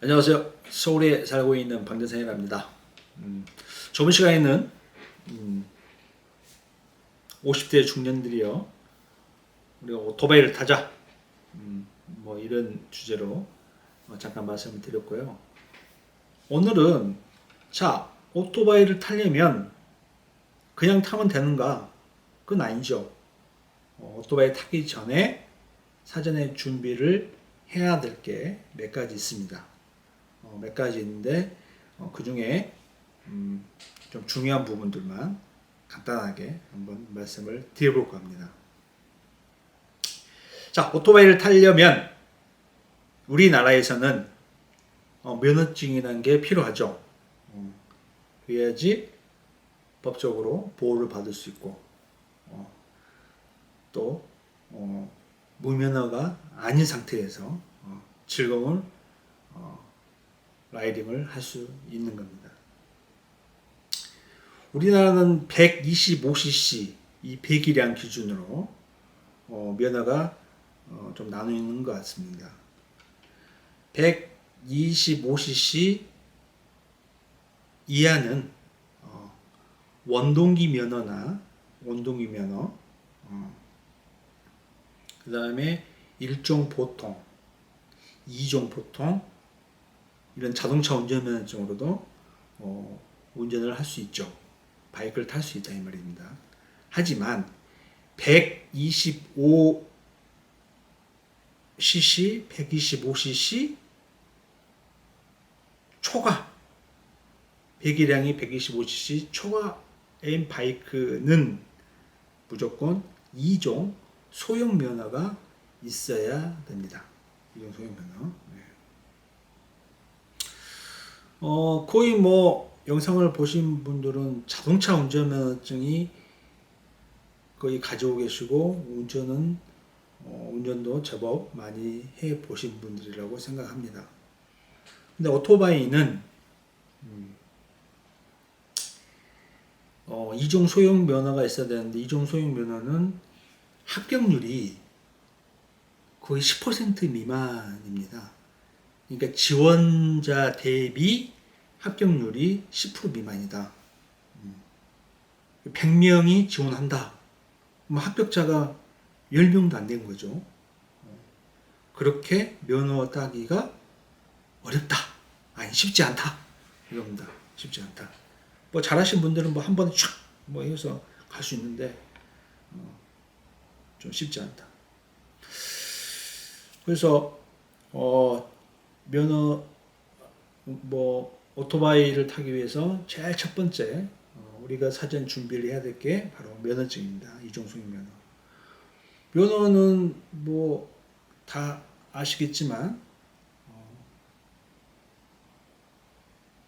안녕하세요. 서울에 살고 있는 방대상이랍니다. 저번 시간에는 50대 중년들이요, 우리가 오토바이를 타자, 뭐 이런 주제로 잠깐 말씀을 드렸고요. 오늘은 자, 오토바이를 타려면 그냥 타면 되는가? 그건 아니죠. 오토바이 타기 전에 사전에 준비를 해야 될 게 몇 가지 있습니다. 몇 가지 있는데 그 중에 좀 중요한 부분들만 간단하게 한번 말씀을 드려볼까 합니다. 자, 오토바이를 타려면 우리나라에서는 면허증이라는 게 필요하죠. 그래야지 법적으로 보호를 받을 수 있고 또 무면허가 아닌 상태에서 즐거운 라이딩을 할 수 있는 겁니다. 우리나라는 125cc 이 배기량 기준으로 면허가 좀 나눠 있는 것 같습니다. 125cc 이하는 원동기 면허나 원동기 면허, 그 다음에 1종 보통, 2종 보통 이런 자동차 운전면허증으로도 운전을 할 수 있죠. 바이크를 탈 수 있다 이 말입니다. 하지만 125cc, 125cc 초과, 배기량이 125cc 초과인 바이크는 무조건 2종 소형 면허가 있어야 됩니다. 2종 소형 면허. 거의 뭐 영상을 보신 분들은 자동차 운전면허증이 거의 가지고 계시고 운전도 제법 많이 해 보신 분들이라고 생각합니다. 근데 오토바이는 2종 소형 면허가 있어야 되는데 2종 소형 면허는 합격률이 거의 10% 미만입니다. 그러니까 지원자 대비 합격률이 10% 미만이다. 100명이 지원한다. 뭐 합격자가 10명도 안 된 거죠. 그렇게 면허 따기가 어렵다. 아니, 쉽지 않다. 이겁니다. 쉽지 않다. 뭐 잘하신 분들은 뭐 한 번에 촥 해서 갈 수 있는데 좀 쉽지 않다. 그래서 면허 오토바이를 타기 위해서 제일 첫 번째 우리가 사전 준비를 해야 될 게 바로 면허증입니다. 이종소형 면허. 면허는 뭐 다 아시겠지만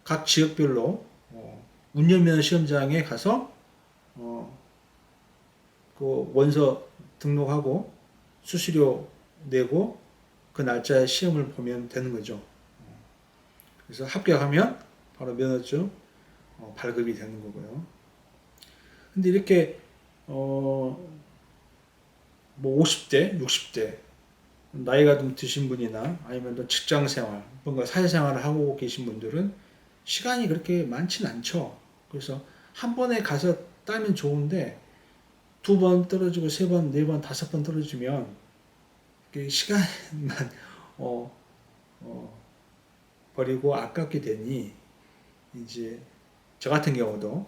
각 지역별로 운전면허 시험장에 가서 그 원서 등록하고 수수료 내고 그 날짜에 시험을 보면 되는 거죠. 그래서 합격하면 바로 면허증 발급이 되는 거고요. 근데 이렇게 뭐 50대, 60대 나이가 좀 드신 분이나 아니면 또 직장 생활, 뭔가 사회생활을 하고 계신 분들은 시간이 그렇게 많지는 않죠. 그래서 한 번에 가서 따면 좋은데 2번 떨어지고 3번, 4번, 5번 떨어지면 시간만 버리고 아깝게 되니 이제 저 같은 경우도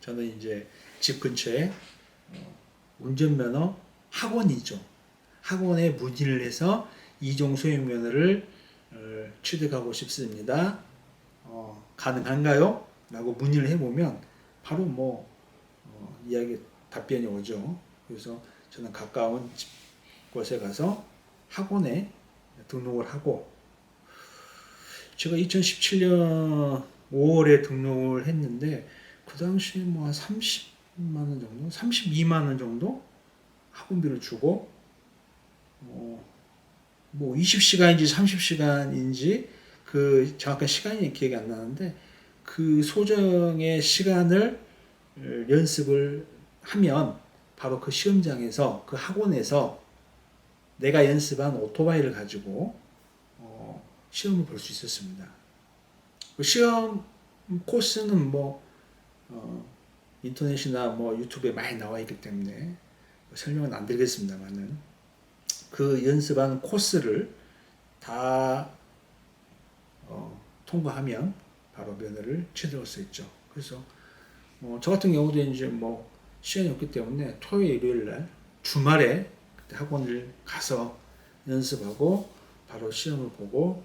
저는 이제 집 근처에 운전면허 학원이죠. 학원에 문의를 해서 2종 소형 면허를 취득하고 싶습니다. 가능한가요? 라고 문의를 해보면 바로 이야기 답변이 오죠. 그래서 저는 가까운 곳에 가서 학원에 등록을 하고 제가 2017년 5월에 등록을 했는데 그 당시에 뭐 한 30만 원 정도, 32만 원 정도 학원비를 주고 뭐 20시간인지 30시간인지 그 정확한 시간이 기억이 안 나는데 그 소정의 시간을 연습을 하면 바로 그 시험장에서 그 학원에서 내가 연습한 오토바이를 가지고 시험을 볼 수 있었습니다. 그 시험 코스는 뭐 인터넷이나 뭐 유튜브에 많이 나와 있기 때문에 설명은 안 드리겠습니다만은 그 연습하는 코스를 다 통과하면 바로 면허를 취득할 수 있죠. 그래서 저 같은 경우도 이제 뭐 시간이 없기 때문에 토요일, 일요일 날 주말에 그때 학원을 가서 연습하고 바로 시험을 보고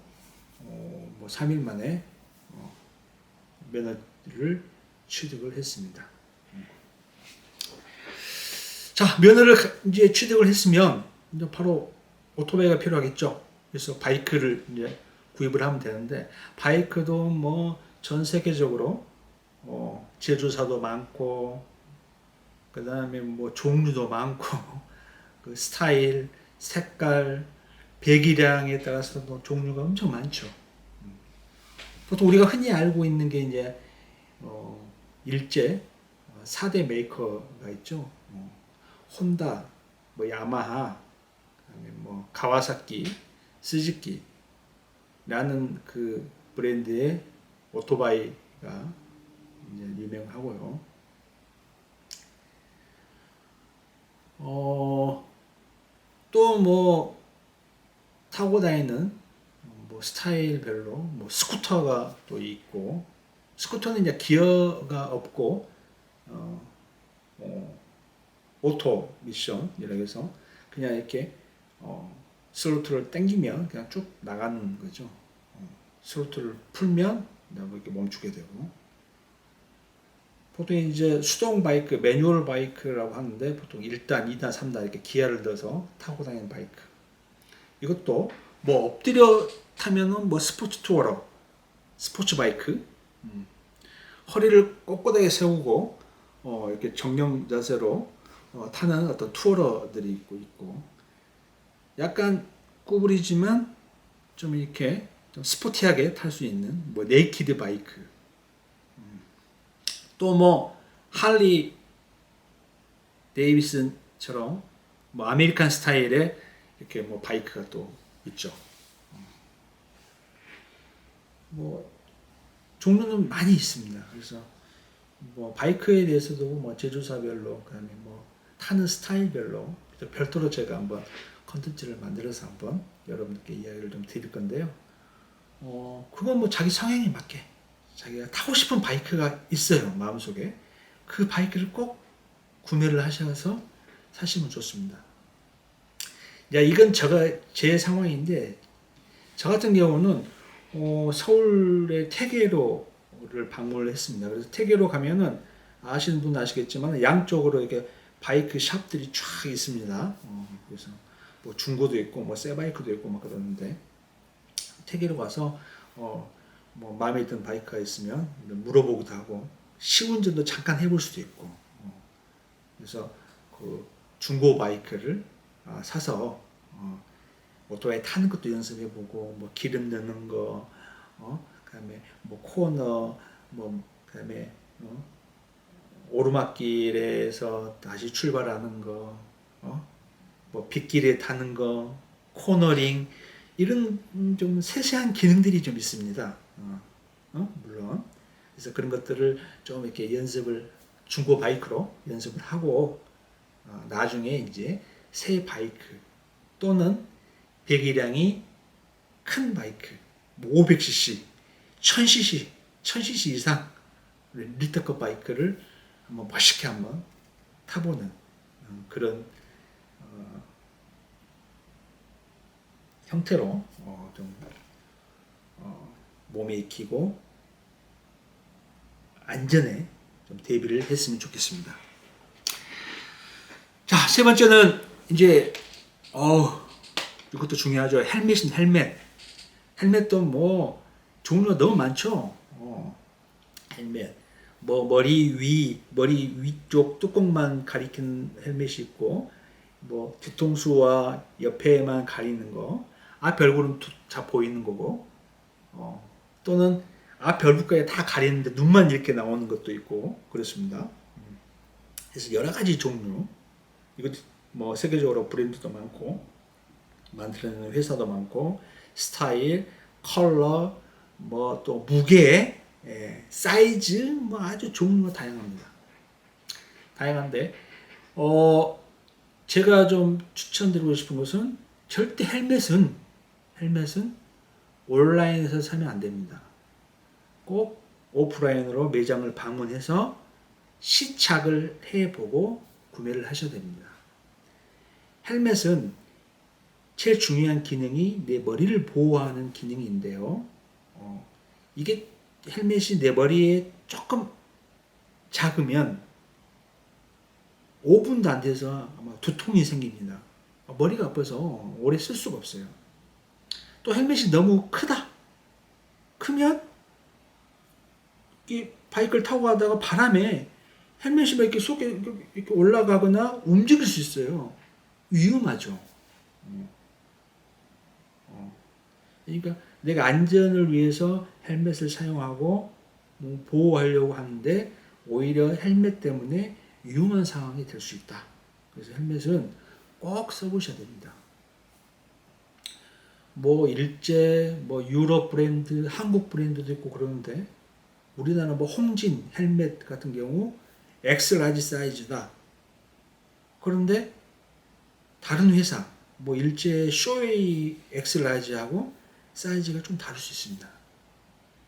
뭐 3일 만에 면허를 취득을 했습니다. 자, 면허를 이제 취득을 했으면 이제 바로 오토바이가 필요하겠죠. 그래서 바이크를 이제 구입을 하면 되는데 바이크도 뭐 전 세계적으로 제조사도 많고 그 다음에 뭐 종류도 많고 그 스타일, 색깔, 배기량에 따라서도 종류가 엄청 많죠. 보통 우리가 흔히 알고 있는 게 이제 일제 4대 메이커가 있죠. 혼다, 뭐 야마하, 그다음에 뭐 가와사키, 스즈키라는 그 브랜드의 오토바이가 이제 유명하고요. 또 뭐 타고 다니는 뭐 스타일별로 뭐 스쿠터가 또 있고 스쿠터는 이제 기어가 없고 오토 미션이라고 해서 그냥 이렇게 스로틀을 당기면 그냥 쭉 나가는 거죠. 스로틀을 풀면 이렇게 멈추게 되고 보통 이제 수동 바이크, 매뉴얼 바이크라고 하는데 보통 1단, 2단, 3단 이렇게 기아를 넣어서 타고 다니는 바이크. 이것도 뭐 엎드려 타면은 뭐 스포츠 투어러, 스포츠 바이크. 허리를 꼿꼿하게 세우고 이렇게 정령 자세로 타는 어떤 투어러들이 있고 약간 구부리지만 좀 이렇게 좀 스포티하게 탈 수 있는 뭐 네이키드 바이크. 또 뭐 할리 데이비슨처럼 뭐 아메리칸 스타일의 이렇게 뭐 바이크가 또 있죠. 뭐 종류는 많이 있습니다. 그래서 뭐 바이크에 대해서도 뭐 제조사별로 그다음에 뭐 타는 스타일별로 별도로 제가 한번 컨텐츠를 만들어서 한번 여러분께 이야기를 좀 드릴 건데요. 그건 뭐 자기 성향에 맞게 자기가 타고 싶은 바이크가 있어요. 마음속에. 그 바이크를 꼭 구매를 하셔서 사시면 좋습니다. 야, 이건 제 상황인데 저 같은 경우는 서울의 태계로를 방문을 했습니다. 그래서 태계로 가면은 아시는 분은 아시겠지만 양쪽으로 이렇게 바이크 샵들이 쫙 있습니다. 그래서 뭐 중고도 있고 뭐 새 바이크도 있고 막 그러는데 태계로 가서 뭐 마음에 드는 바이크가 있으면 물어보기도 하고 시운전도 잠깐 해볼 수도 있고 그래서 그 중고 바이크를 사서 오토바이 타는 것도 연습해보고 뭐 기름 넣는 거 그다음에 뭐 코너 뭐 그다음에 오르막길에서 다시 출발하는 거 뭐 빗길에 타는 거 코너링 이런 좀 세세한 기능들이 좀 있습니다. 물론 그래서 그런 것들을 좀 이렇게 연습을 중고 바이크로 연습을 하고 나중에 이제 새 바이크 또는 배기량이 큰 바이크 500cc, 1000cc, 1000cc 이상 리터급 바이크를 한번 멋있게 한번 타보는 그런 형태로 좀 몸에 익히고 안전에 좀 대비를 했으면 좋겠습니다. 자, 세 번째는 이제 이것도 중요하죠. 헬멧은 헬멧. 헬멧도 뭐 종류가 너무 많죠. 헬멧. 뭐 머리 위쪽 뚜껑만 가리킨 헬멧이 있고 뭐 뒤통수와 옆에만 가리는 거. 앞 얼굴은 다 보이는 거고. 또는 앞 얼굴까지 다 가리는데 눈만 이렇게 나오는 것도 있고 그렇습니다. 그래서 여러 가지 종류. 이것도 뭐 세계적으로 브랜드도 많고 만드는 회사도 많고 스타일 컬러, 뭐 또 무게, 사이즈, 뭐 아주 종류가 다양합니다. 다양한데, 제가 좀 추천드리고 싶은 것은 절대 헬멧은 온라인에서 사면 안 됩니다. 꼭 오프라인으로 매장을 방문해서 시착을 해보고 구매를 하셔야 됩니다. 헬멧은 제일 중요한 기능이 내 머리를 보호하는 기능인데요. 이게 헬멧이 내 머리에 조금 작으면 5분도 안 돼서 아마 두통이 생깁니다. 머리가 아파서 오래 쓸 수가 없어요. 또 헬멧이 너무 크면 이 바이크를 타고 가다가 바람에 헬멧이 막 이렇게 속에 이렇게 올라가거나 움직일 수 있어요. 위험하죠. 그러니까 내가 안전을 위해서 헬멧을 사용하고 보호하려고 하는데 오히려 헬멧 때문에 위험한 상황이 될 수 있다. 그래서 헬멧은 꼭 써보셔야 됩니다. 뭐 일제, 뭐 유럽 브랜드, 한국 브랜드도 있고 그러는데 우리나라 뭐 홍진 헬멧 같은 경우 엑스 라지 사이즈다. 그런데 다른 회사, 뭐 일제 쇼웨이 엑스 라지하고 사이즈가 좀 다를 수 있습니다.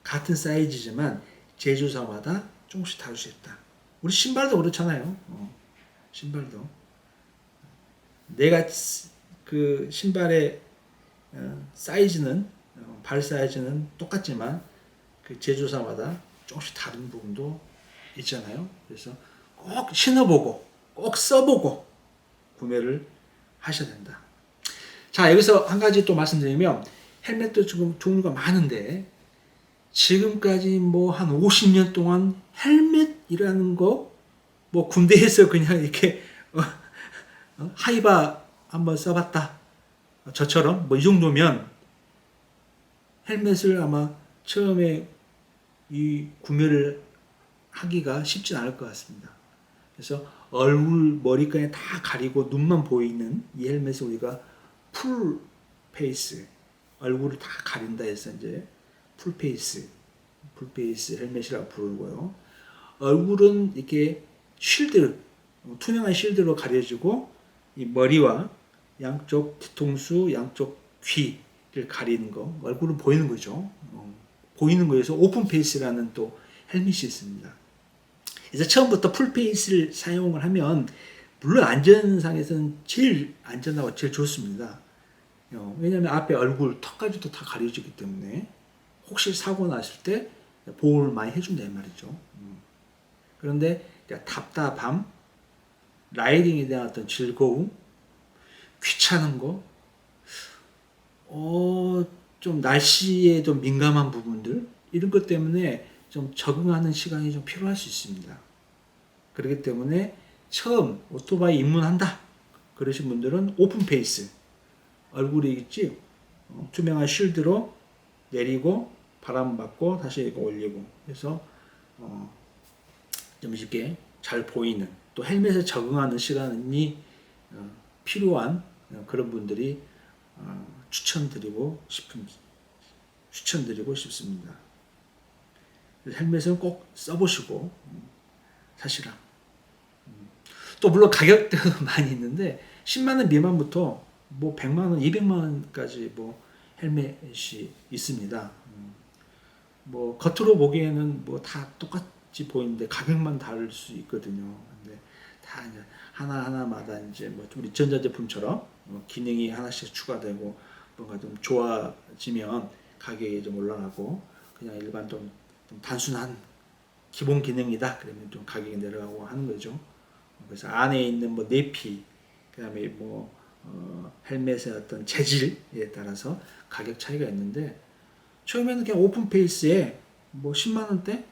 같은 사이즈지만 제조사마다 조금씩 다를 수 있다. 우리 신발도 그렇잖아요. 신발도 내가 그 신발의 사이즈는 발 사이즈는 똑같지만 그 제조사마다 조금씩 다른 부분도 있잖아요. 그래서 꼭 신어보고 꼭 써보고 구매를 하셔야 된다. 자, 여기서 한 가지 또 말씀드리면 헬멧도 지금 종류가 많은데 지금까지 뭐 한 50년 동안 헬멧이라는 거 뭐 군대에서 그냥 이렇게 하이바 한번 써봤다. 저처럼 뭐 이 정도면 헬멧을 아마 처음에 이 구매를 하기가 쉽진 않을 것 같습니다. 그래서 얼굴, 머리까지 다 가리고 눈만 보이는 이 헬멧을 우리가 풀 페이스, 얼굴을 다 가린다 해서 이제 풀 페이스 헬멧이라고 부르고요. 얼굴은 이렇게 쉴드, 투명한 쉴드로 가려지고 이 머리와 양쪽 뒤통수, 양쪽 귀를 가리는 거, 얼굴은 보이는 거죠. 보이는 거에서 오픈 페이스라는 또 헬멧이 있습니다. 그래서 처음부터 풀 페이스를 사용을 하면 물론 안전상에서는 제일 안전하고 제일 좋습니다. 왜냐하면 앞에 얼굴, 턱까지도 다 가려지기 때문에 혹시 사고 났을 때 보호를 많이 해준다 이 말이죠. 그런데 답답함, 라이딩에 대한 어떤 즐거움, 귀찮은 거, 좀 날씨에 좀 민감한 부분들 이런 것 때문에 좀 적응하는 시간이 좀 필요할 수 있습니다. 그렇기 때문에 처음 오토바이 입문한다 그러신 분들은 오픈 페이스 얼굴이 있지 투명한 쉴드로 내리고 바람 받고 다시 올리고 해서 좀 이렇게 잘 보이는 또 헬멧에 적응하는 시간이 필요한 그런 분들이 추천드리고 싶습니다. 헬멧은 꼭 써보시고 사시라. 또 물론 가격대도 많이 있는데 10만 원 미만부터 뭐 100만 원, 200만 원까지 뭐 헬멧이 있습니다. 뭐 겉으로 보기에는 뭐 다 똑같이 보이는데 가격만 다를 수 있거든요. 근데 다 이제 하나하나마다 이제 뭐 우리 전자제품처럼 기능이 하나씩 추가되고 뭔가 좀 좋아지면 가격이 좀 올라가고 그냥 일반 좀 단순한 기본 기능이다 그러면 좀 가격이 내려가고 하는 거죠. 그래서 안에 있는 뭐 내피 그다음에 뭐 헬멧의 어떤 재질에 따라서 가격 차이가 있는데 처음에는 그냥 오픈 페이스에 뭐 10만 원대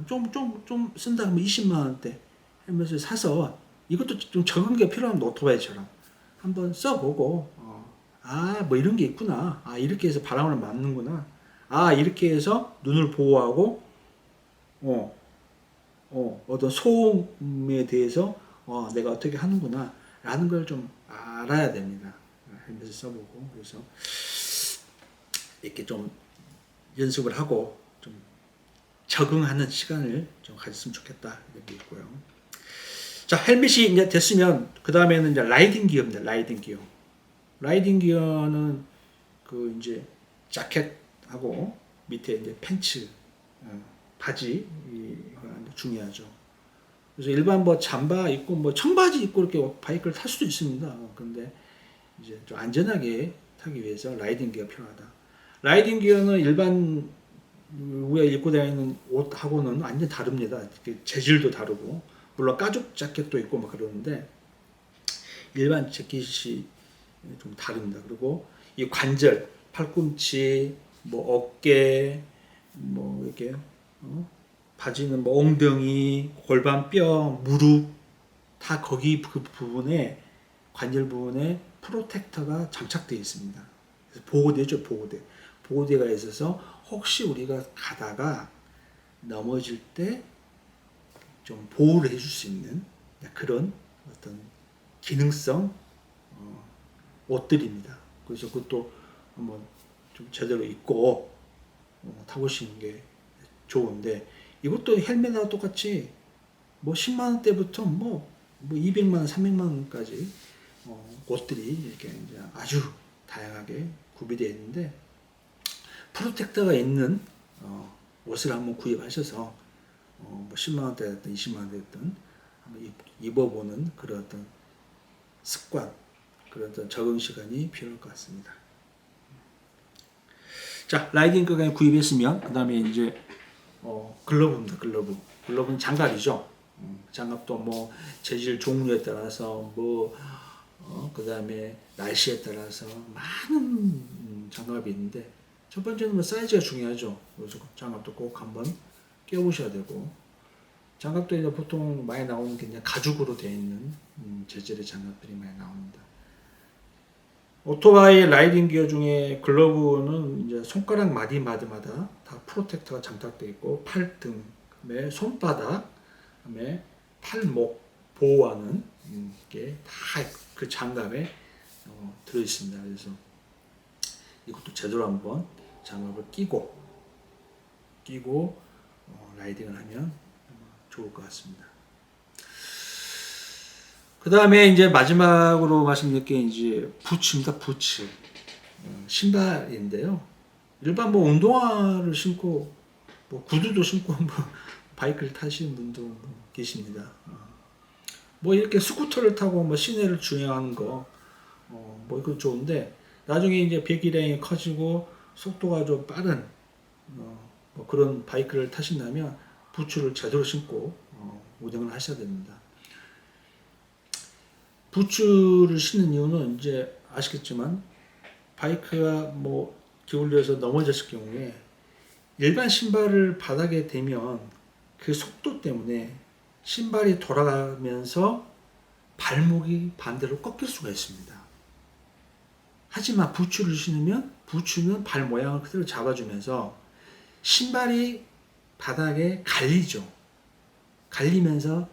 좀 쓴다 그러면 20만 원대 헬멧을 사서 이것도 좀 적응기가 필요한 오토바이처럼 한번 써보고 뭐 이런 게 있구나. 이렇게 해서 바람을 맞는구나. 이렇게 해서 눈을 보호하고 어떤 소음에 대해서 내가 어떻게 하는구나 라는 걸 좀 알아야 됩니다. 헬멧을 써보고 그래서 이렇게 좀 연습을 하고 좀 적응하는 시간을 좀 가졌으면 좋겠다 이렇게 있고요. 자, 헬멧이 이제 됐으면 그 다음에는 이제 라이딩 기어입니다. 라이딩 기어. 라이딩 기어는 그 이제 자켓하고 밑에 이제 팬츠, 바지 이가 중요하죠. 그래서 일반 뭐 잠바 입고 뭐 청바지 입고 이렇게 바이크를 탈 수도 있습니다. 근데 이제 좀 안전하게 타기 위해서 라이딩 기어가 필요하다. 라이딩 기어는 일반 우리가 입고 다니는 옷하고는 완전 다릅니다. 재질도 다르고 물론 가죽 자켓도 있고 막 그러는데 일반 재킷이 좀 다릅니다. 그리고 이 관절, 팔꿈치, 뭐 어깨, 뭐 이렇게 바지는 뭐 엉덩이, 골반뼈, 무릎 다 거기 그 부분에 관절 부분에 프로텍터가 장착되어 있습니다. 그래서 보호대죠, 보호대. 보호대가 있어서 혹시 우리가 가다가 넘어질 때 좀 보호를 해줄 수 있는 그런 어떤 기능성 옷들입니다. 그래서 그것도 한번 좀 제대로 입고 타보시는 게 좋은데 이것도 헬멧하고 똑같이 뭐 10만 원대부터 뭐 200만 원, 300만 원까지 옷들이 이렇게 이제 아주 다양하게 구비되어 있는데 프로텍터가 있는 옷을 한번 구입하셔서 뭐 10만 원대 됐든 20만 원대 됐든 한번 입어보는 그런 어떤 습관, 그런 어떤 적응 시간이 필요할 것 같습니다. 자, 라이딩 끈을 구입했으면 그 다음에 이제 글러브입니다. 글러브는 장갑이죠. 장갑도 뭐 재질 종류에 따라서 그 다음에 날씨에 따라서 많은 장갑이 있는데 첫 번째는 뭐 사이즈가 중요하죠. 그래서 장갑도 꼭 한번 껴보셔야 되고 장갑도 이제 보통 많이 나오는 게 이제 가죽으로 되어 있는 재질의 장갑들이 많이 나옵니다. 오토바이 라이딩 기어 중에 글러브는 이제 손가락 마디마다 다 프로텍터가 장착되어 있고 팔등, 그다음에 손바닥, 그다음에 팔목 보호하는 게 다 그 장갑에 들어 있습니다. 그래서 이것도 제대로 한번 장갑을 끼고 라이딩을 하면 좋을 것 같습니다. 그 다음에 이제 마지막으로 말씀드릴 게 이제 부츠입니다. 부츠. 신발인데요. 일반 뭐 운동화를 신고 뭐 구두도 신고 뭐 바이크를 타시는 분도 계십니다. 뭐 이렇게 스쿠터를 타고 뭐 시내를 주행하는 거 뭐 이거 좋은데 나중에 이제 배기량이 커지고 속도가 좀 빠른 뭐 그런 바이크를 타신다면 부츠를 제대로 신고 운행을 하셔야 됩니다. 부츠를 신는 이유는 이제 아시겠지만 바이크가 뭐 기울여서 넘어졌을 경우에 일반 신발을 바닥에 대면 그 속도 때문에 신발이 돌아가면서 발목이 반대로 꺾일 수가 있습니다. 하지만 부츠를 신으면 부츠는 발 모양을 그대로 잡아주면서 신발이 바닥에 갈리죠. 갈리면서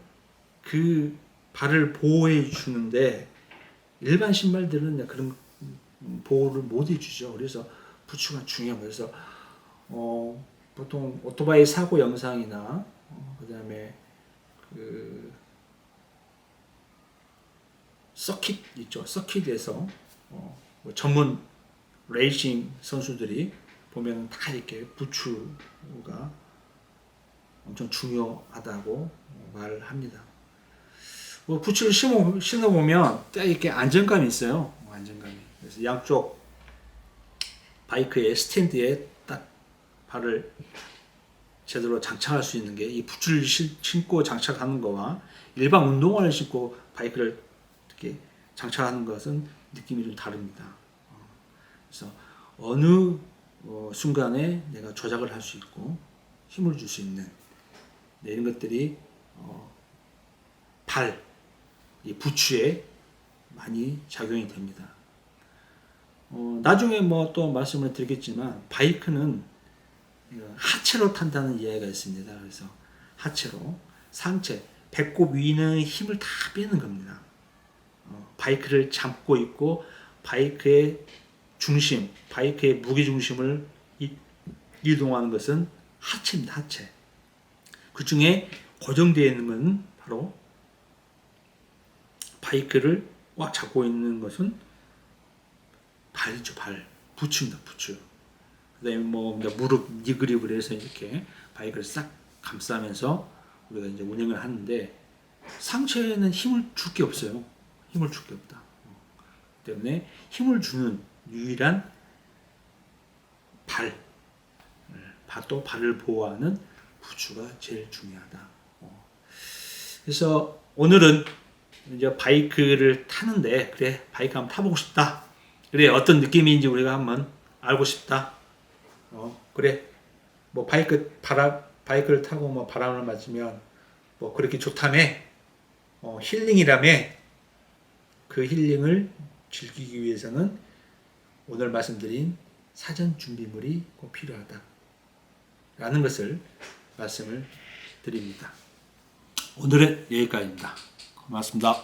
그 발을 보호해 주는데 일반 신발들은 그런 보호를 못 해주죠. 그래서 부츠가 중요합니다. 그래서 보통 오토바이 사고 영상이나 그 다음에 그 서킷 있죠. 서킷에서 뭐 전문 레이싱 선수들이 보면 다 이렇게 부츠가 엄청 중요하다고 말을 합니다. 뭐 부츠를 신어보면 딱 이렇게 안정감이 있어요. 안정감이. 그래서 양쪽 바이크의 스탠드에 딱 발을 제대로 장착할 수 있는 게 이 부츠를 신고 장착하는 거와 일반 운동화를 신고 바이크를 이렇게 장착하는 것은 느낌이 좀 다릅니다. 그래서 어느 순간에 내가 조작을 할 수 있고 힘을 줄 수 있는 이런 것들이 이 부츠에 많이 작용이 됩니다. 나중에 뭐 또 말씀을 드리겠지만 바이크는 하체로 탄다는 이야기가 있습니다. 그래서 하체로 상체, 배꼽 위는 힘을 다 빼는 겁니다. 바이크를 잡고 있고 바이크의 중심, 바이크의 무게 중심을 이동하는 것은 하체입니다. 하체. 그 중에 고정되어 있는 건 바로 바이크를 꽉 잡고 있는 것은 발이죠. 발. 부츠입니다. 부츠. 그다음에 뭐 무릎 니그립을 해서 이렇게 바이크를 싹 감싸면서 우리가 이제 운행을 하는데 상체에는 힘을 줄 게 없어요. 힘을 줄 게 없다. 때문에 힘을 주는 유일한 발, 또 발을 보호하는 부츠가 제일 중요하다. 그래서 오늘은 이제 바이크를 타는데 그래 바이크 한번 타보고 싶다. 그래 어떤 느낌인지 우리가 한번 알고 싶다. 그래 뭐 바이크를 타고 뭐 바람을 맞으면 뭐 그렇게 좋다며 힐링이라며 그 힐링을 즐기기 위해서는 오늘 말씀드린 사전 준비물이 꼭 필요하다. 라는 것을 말씀을 드립니다. 오늘은 여기까지입니다. 고맙습니다.